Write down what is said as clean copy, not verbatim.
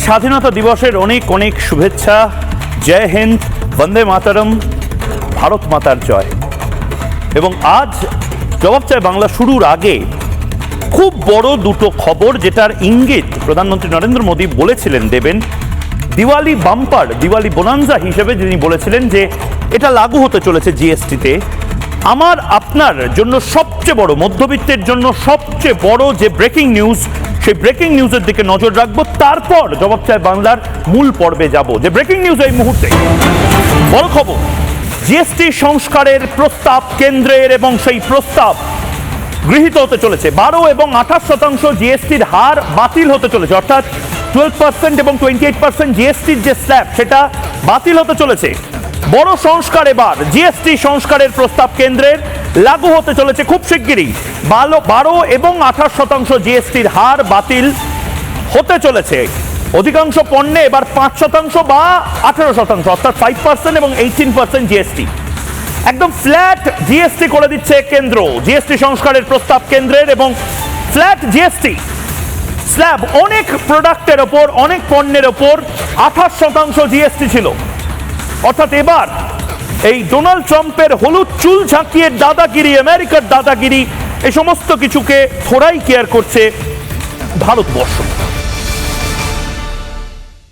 স্বাধীনতা দিবসের অনেক অনেক শুভেচ্ছা। জয় হিন্দ, বন্দে মাতরম, ভারত মাতার জয়। এবং আজ জবাব চাই বাংলা শুরুর আগে খুব বড় দুটো খবর, যেটার ইঙ্গিত প্রধানমন্ত্রী নরেন্দ্র মোদী বলেছিলেন দেবেন। দিওয়ালি বাম্পার, দিওয়ালি বোনান্সা হিসেবে যিনি বলেছিলেন যে এটা লাগু হতে চলেছে জিএসটিতে। আমার আপনার জন্য সবচেয়ে বড়, মধ্যবিত্তের জন্য সবচেয়ে বড় যে ব্রেকিং নিউজ, সেই ব্রেকিং নিউজের দিকে নজর রাখবো। তারপর জবাব চাই বাংলার মূল পর্বে যাব। যে ব্রেকিং নিউজ এই মুহূর্তে বড় খবর, জিএসটি সংস্কারের প্রস্তাব কেন্দ্রের, এবং সেই প্রস্তাব গৃহীত হতে চলেছে। 12 এবং 28% জিএসটির হার বাতিল হতে চলেছে, অর্থাৎ 12% এবং 28% জিএসটির যে স্ল্যাব, সেটা বাতিল হতে চলেছে। বড় সংস্কার এবার, জিএসটি সংস্কারের প্রস্তাব কেন্দ্রের, লাগু হতে চলেছে খুব শিগগিরই। 12 এবং 28% জিএসটির হার বাতিল হতে চলেছে। অধিকাংশ পণ্যে এবার 5% বা 18%, অর্থাৎ 5% এবং 18% জিএসটি, একদম ফ্ল্যাট জিএসটি করে দিচ্ছে কেন্দ্র। জিএসটি সংস্কারের প্রস্তাব কেন্দ্রের এবং ফ্ল্যাট জিএসটি স্ল্যাব। অনেক প্রোডাক্টের ওপর, অনেক পণ্যের ওপর 28% জিএসটি ছিল। অর্থাৎ এবার এই ডোনাল্ড ট্রাম্পের হলুদ চুল ঝাঁকিয়ে দাদাগিরি, আমেরিকার দাদাগিরি, এই সমস্ত কিছুকে থোড়াই কেয়ার করছে ভারতবর্ষ।